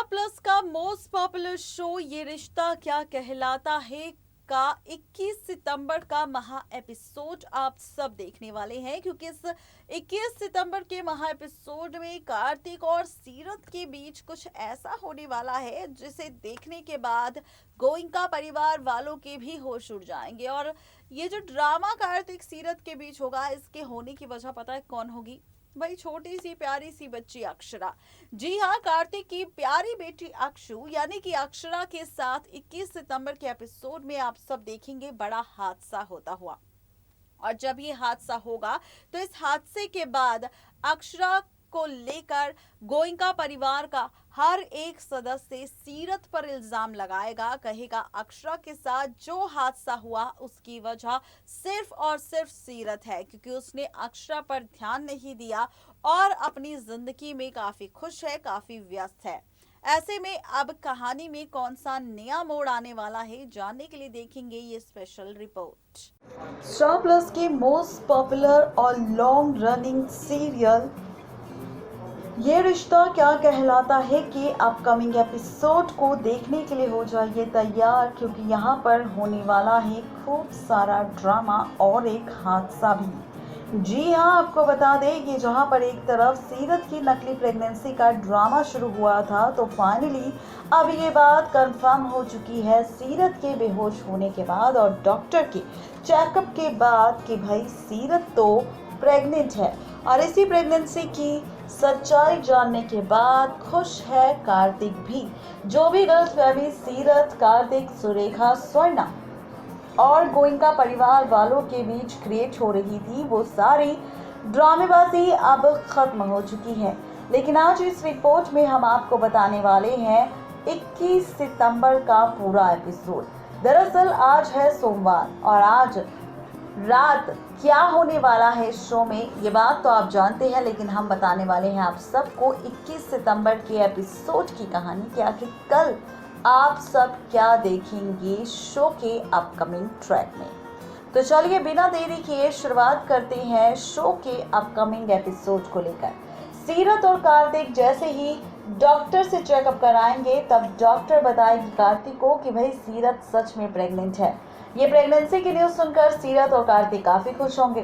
Plus का most popular show ये रिश्ता क्या कहलाता है का 21 सितंबर का महा एपिसोड आप सब देखने वाले हैं, क्योंकि इस 21 सितंबर के महा एपिसोड में कार्तिक और सीरत के बीच कुछ ऐसा होने वाला है जिसे देखने के बाद गोइंका परिवार वालों के भी होश उड़ जाएंगे। और ये जो ड्रामा कार्तिक सीरत के बीच होगा, इसके होने की वजह पता है कौन होगी? भाई छोटी सी प्यारी सी बच्ची अक्षरा। जी हाँ, कार्तिक की प्यारी बेटी अक्षु यानी कि अक्षरा के साथ 21 सितंबर के एपिसोड में आप सब देखेंगे बड़ा हादसा होता हुआ। और जब ये हादसा होगा तो इस हादसे के बाद अक्षरा को लेकर गोइंका परिवार का हर एक सदस्य सीरत पर इल्जाम लगाएगा, कहेगा अक्षरा के साथ जो हादसा हुआ उसकी वजह सिर्फ और सिर्फ सीरत है, क्योंकि उसने अक्षरा पर ध्यान नहीं दिया और अपनी जिंदगी में काफी खुश है, काफी व्यस्त है। ऐसे में अब कहानी में कौन सा नया मोड़ आने वाला है, जानने के लिए देखेंगे ये स्पेशल रिपोर्ट। स्टार प्लस के मोस्ट पॉपुलर और लॉन्ग रनिंग सीरियल ये रिश्ता क्या कहलाता है कि अपकमिंग एपिसोड को देखने के लिए हो जाइए तैयार, क्योंकि यहाँ पर होने वाला है खूब सारा ड्रामा और एक हादसा भी। जी हाँ, आपको बता दें कि जहाँ पर एक तरफ सीरत की नकली प्रेगनेंसी का ड्रामा शुरू हुआ था, तो फाइनली अब ये बात कंफर्म हो चुकी है सीरत के बेहोश होने के बाद और डॉक्टर के चेकअप के बाद कि भाई सीरत तो प्रेग्नेंट है। और इसी प्रेगनेंसी की सच्चाई जानने के बाद खुश है कार्तिक भी। जो भी गलतफहमी सीरत, कार्तिक, सुरेखा, स्वर्णा और गोइंका परिवार वालों के बीच क्रिएट हो रही थी, वो सारी ड्रामेबाजी अब खत्म हो चुकी है। लेकिन आज इस रिपोर्ट में हम आपको बताने वाले हैं 21 सितंबर का पूरा एपिसोड। दरअसल आज है सोमवार और आज रात क्या होने वाला है शो में, ये बात तो आप जानते हैं, लेकिन हम बताने वाले हैं आप सबको 21 सितंबर के एपिसोड की कहानी कि आखिर कल आप सब क्या देखेंगे शो के अपकमिंग ट्रैक में। तो चलिए बिना देरी किए शुरुआत करते हैं शो के अपकमिंग एपिसोड को लेकर। सीरत और कार्तिक जैसे ही डॉक्टर से चेकअप कराएंगे, तब डॉक्टर बताएगी कार्तिक को कि भाई सीरत सच में प्रेग्नेंट है। ये प्रेगनेंसी की न्यूज़ सुनकर सीरत और कार्तिक काफी खुश होंगे।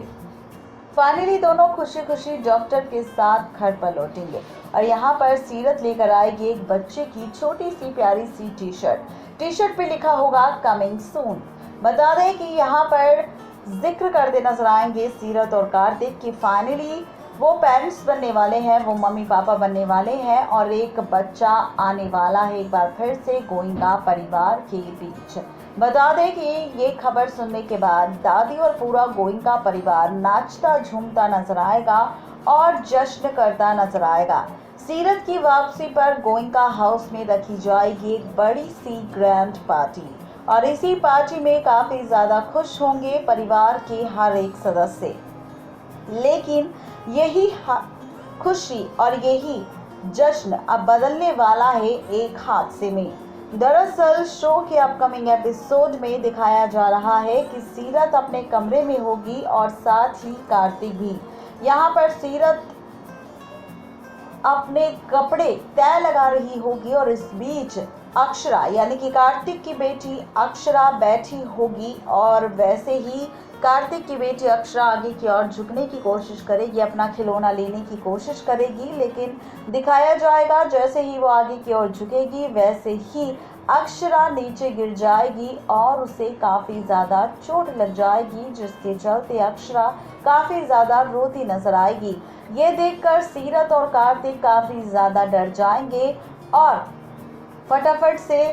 फाइनली दोनों खुशी खुशी डॉक्टर के साथ घर पर लौटेंगे और यहाँ पर सीरत लेकर आएगी एक बच्चे की छोटी सी प्यारी सी टी शर्ट पे लिखा होगा कमिंग सून। बता दें कि यहाँ पर जिक्र करते नजर आएंगे सीरत और कार्तिक कि फाइनली वो पेरेंट्स बनने वाले हैं, वो मम्मी पापा बनने वाले हैं और एक बच्चा आने वाला है एक बार फिर से गोइंका परिवार के बीच। बता दें कि ये खबर सुनने के बाद दादी और पूरा गोइंका परिवार नाचता झूमता नजर आएगा और जश्न करता नजर आएगा। सीरत की वापसी पर गोइंका हाउस में रखी जाएगी एक बड़ी सी ग्रैंड पार्टी और इसी पार्टी में काफी ज्यादा खुश होंगे परिवार के हर एक सदस्य। लेकिन यही खुशी और यही जश्न अब बदलने वाला है एक हादसे में। दरअसल शो के अपकमिंग एपिसोड में दिखाया जा रहा है कि सीरत अपने कमरे में होगी और साथ ही कार्तिक भी। यहाँ पर सीरत अपने कपड़े तय लगा रही होगी और इस बीच अक्षरा यानी कि कार्तिक की बेटी अक्षरा बैठी होगी और वैसे ही कार्तिक की बेटी अक्षरा आगे की ओर झुकने की कोशिश करेगी, अपना खिलौना लेने की कोशिश करेगी, लेकिन दिखाया जाएगा जैसे ही वो आगे की ओर झुकेगी वैसे ही अक्षरा नीचे गिर जाएगी और उसे काफ़ी ज़्यादा चोट लग जाएगी, जिसके चलते अक्षरा काफ़ी ज़्यादा रोती नजर आएगी। ये देखकर सीरत और कार्तिक काफ़ी ज़्यादा डर जाएंगे और फटाफट से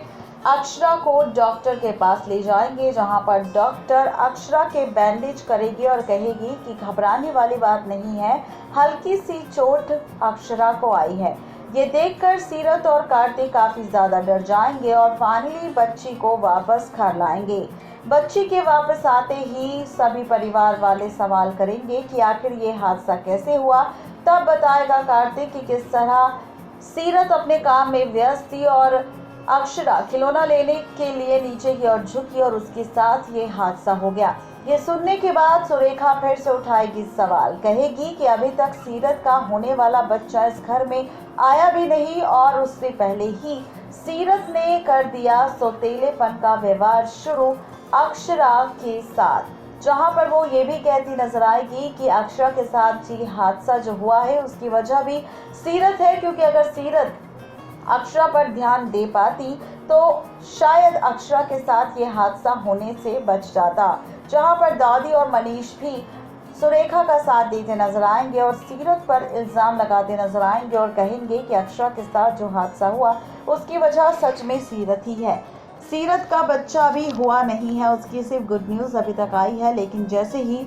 अक्षरा को डॉक्टर के पास ले जाएंगे, जहां पर डॉक्टर अक्षरा के बैंडेज करेगी और कहेगी कि घबराने वाली बात नहीं है, हल्की सी चोट अक्षरा को आई है। ये देखकर सीरत और कार्तिक काफ़ी ज़्यादा डर जाएंगे और फाइनली बच्ची को वापस घर लाएंगे। बच्ची के वापस आते ही सभी परिवार वाले सवाल करेंगे कि आखिर ये हादसा कैसे हुआ। तब बताएगा कार्तिक कि किस तरह सीरत अपने काम में व्यस्त थी और अक्षरा खिलौना लेने के लिए नीचे की ओर झुकी और उसके साथ ये हादसा हो गया। ये सुनने के बाद सुरेखा फिर से उठाएगी सवाल, कहेगी कि अभी तक सीरत का होने वाला बच्चा इस घर में आया भी नहीं और उससे पहले ही सीरत ने कर दिया सौतेलेपन का व्यवहार शुरू अक्षरा के साथ, जहां पर वो ये भी कहती नजर आएगी कि अक्षरा के साथ जी हादसा जो हुआ है उसकी वजह भी सीरत है, क्योंकि अगर सीरत अक्षरा पर ध्यान दे पाती तो शायद अक्षरा के साथ ये हादसा होने से बच जाता। जहां पर दादी और मनीष भी सुरेखा का साथ देते नजर आएंगे और सीरत पर इल्जाम लगाते नजर आएंगे और कहेंगे कि अक्षरा के साथ जो हादसा हुआ उसकी वजह सच में सीरत ही है। सीरत का बच्चा अभी हुआ नहीं है, उसकी सिर्फ गुड न्यूज़ अभी तक आई है, लेकिन जैसे ही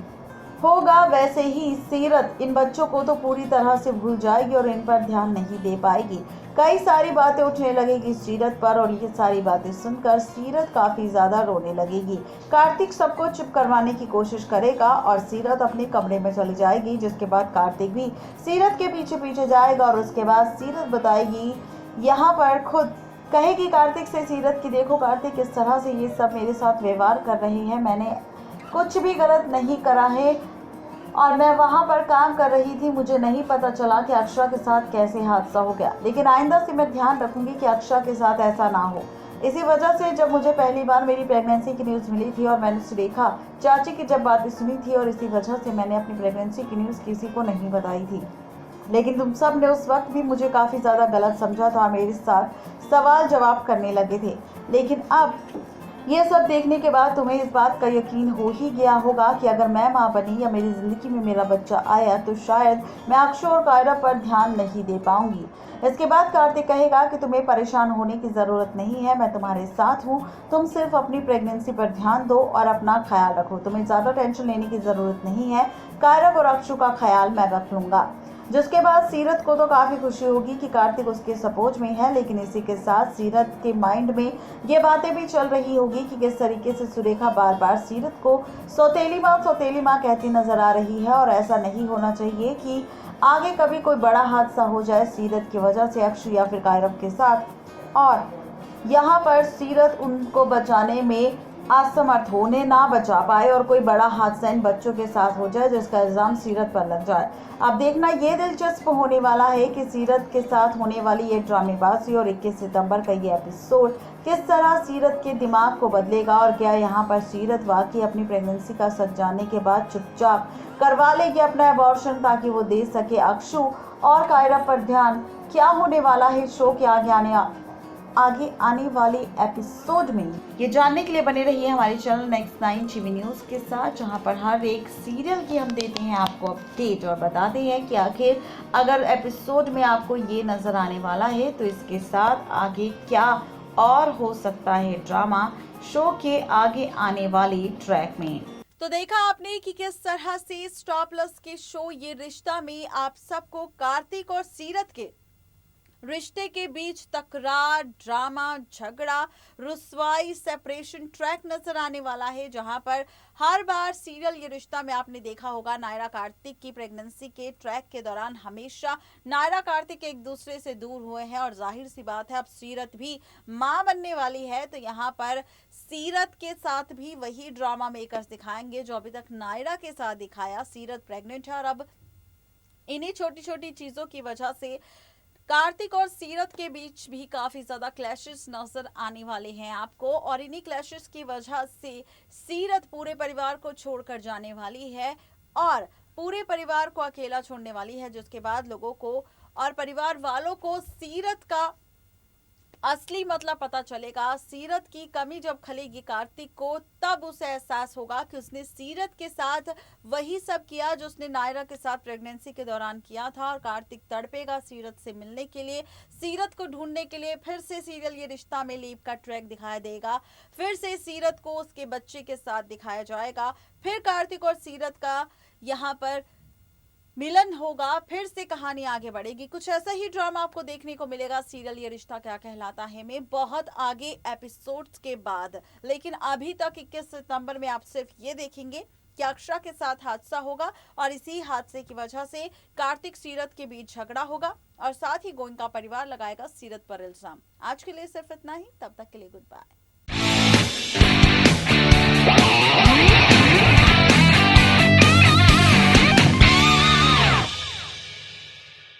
होगा वैसे ही सीरत इन बच्चों को तो पूरी तरह से भूल जाएगी और इन पर ध्यान नहीं दे पाएगी। कई सारी बातें उठने लगेगी सीरत पर और ये सारी बातें सुनकर सीरत काफी ज्यादा रोने लगेगी। कार्तिक सबको चुप करवाने की कोशिश करेगा और सीरत अपने कमरे में चली जाएगी, जिसके बाद कार्तिक भी सीरत के पीछे पीछे जाएगा और उसके बाद सीरत बताएगी, यहाँ पर खुद कहेगी कार्तिक से सीरत की देखो कार्तिक किस तरह से ये सब मेरे साथ व्यवहार कर रहे हैं, मैंने कुछ भी गलत नहीं करा है और मैं वहाँ पर काम कर रही थी, मुझे नहीं पता चला कि अक्षरा के साथ कैसे हादसा हो गया, लेकिन आइंदा से मैं ध्यान रखूंगी कि अक्षरा के साथ ऐसा ना हो। इसी वजह से जब मुझे पहली बार मेरी प्रेगनेंसी की न्यूज़ मिली थी और मैंने सुरेखा चाची की जब बातें सुनी थी और इसी वजह से मैंने अपनी प्रेगनेंसी की न्यूज़ किसी को नहीं बताई थी, लेकिन तुम सब ने उस वक्त भी मुझे काफ़ी ज़्यादा गलत समझा था, मेरे साथ सवाल जवाब करने लगे थे, लेकिन अब ये सब देखने के बाद तुम्हें इस बात का यकीन हो ही गया होगा कि अगर मैं माँ बनी या मेरी ज़िंदगी में मेरा बच्चा आया तो शायद मैं अक्षय और कायरा पर ध्यान नहीं दे पाऊंगी। इसके बाद कार्तिक कहेगा कि तुम्हें परेशान होने की ज़रूरत नहीं है, मैं तुम्हारे साथ हूँ, तुम सिर्फ अपनी प्रेगनेंसी पर ध्यान दो और अपना ख्याल रखो, तुम्हें ज़्यादा टेंशन लेने की ज़रूरत नहीं है, कायरा और अक्षय का ख्याल मैं रख लूँगा। जिसके बाद सीरत को तो काफ़ी खुशी होगी कि कार्तिक उसके सपोर्ट में है, लेकिन इसी के साथ सीरत के माइंड में ये बातें भी चल रही होगी कि किस तरीके से सुरेखा बार बार सीरत को सौतेली माँ कहती नजर आ रही है और ऐसा नहीं होना चाहिए कि आगे कभी कोई बड़ा हादसा हो जाए सीरत की वजह से अक्षय या फिर कायरव के साथ और यहाँ पर सीरत उनको बचाने में असमर्थ होने ना बचा पाए और कोई बड़ा हादसा इन बच्चों के साथ हो जाए जिसका इल्ज़ाम सीरत पर लग जाए। अब देखना ये दिलचस्प होने वाला है कि सीरत के साथ होने वाली ये ड्रामेबाजी और 21 सितंबर का ये एपिसोड किस तरह सीरत के दिमाग को बदलेगा और क्या यहाँ पर सीरत वाकई अपनी प्रेगनेंसी का सच जानने के बाद चुपचाप करवा लेगी अपना अबॉर्शन ताकि वो दे सके अक्षु और कायरा पर ध्यान। क्या होने वाला है शो के आगे आने वाले एपिसोड में, ये जानने के लिए बने रहिए हमारे चैनल नेक्स्ट 9 टीवी न्यूज़ के साथ, जहां पर हर एक सीरियल की हम देते हैं आपको अपडेट और बताते हैं कि आखिर अगर एपिसोड में आपको ये नज़र आने वाला है तो इसके साथ आगे क्या और हो सकता है ड्रामा शो के आगे आने वाले ट्रैक में। तो देखा आपने कि किस तरह से स्टार प्लस के शो ये रिश्ता में आप सबको कार्तिक और सीरत के रिश्ते के बीच तकरार, ड्रामा, झगड़ा, रुसवाई, सेपरेशन ट्रैक नजर आने वाला है, जहां पर हर बार सीरियल ये रिश्ता में आपने देखा होगा नायरा कार्तिक की प्रेगनेंसी के ट्रैक के दौरान हमेशा नायरा कार्तिक एक दूसरे से दूर हुए हैं और जाहिर सी बात है अब सीरत भी मां बनने वाली है तो यहाँ पर सीरत के साथ भी वही ड्रामा मेकर्स दिखाएंगे जो अभी तक नायरा के साथ दिखाया। सीरत प्रेग्नेंट है और अब इन्हीं छोटी छोटी चीजों की वजह से कार्तिक और सीरत के बीच भी काफी ज्यादा क्लैशेस नजर आने वाले हैं आपको और इन्हीं क्लैशेस की वजह से सीरत पूरे परिवार को छोड़कर जाने वाली है और पूरे परिवार को अकेला छोड़ने वाली है, जिसके बाद लोगों को और परिवार वालों को सीरत का असली मतलब पता चलेगा। सीरत की कमी जब खलेगी कार्तिक को तब उसे एहसास होगा कि उसने सीरत के साथ वही सब किया जो उसने नायरा के साथ प्रेगनेंसी के दौरान किया था और कार्तिक तड़पेगा सीरत से मिलने के लिए, सीरत को ढूंढने के लिए। फिर से सीरियल ये रिश्ता में लीप का ट्रैक दिखाई देगा, फिर से सीरत को उसके बच्चे के साथ दिखाया जाएगा, फिर कार्तिक और सीरत का यहाँ पर मिलन होगा, फिर से कहानी आगे बढ़ेगी। कुछ ऐसा ही ड्रामा आपको देखने को मिलेगा सीरियल ये रिश्ता क्या कहलाता है में बहुत आगे एपिसोड्स के बाद। लेकिन अभी तक 21 सितंबर में आप सिर्फ ये देखेंगे कि अक्षरा के साथ हादसा होगा और इसी हादसे की वजह से कार्तिक सीरत के बीच झगड़ा होगा और साथ ही गोइंका परिवार लगाएगा सीरत पर इल्जाम। आज के लिए सिर्फ इतना ही, तब तक के लिए गुड बाय।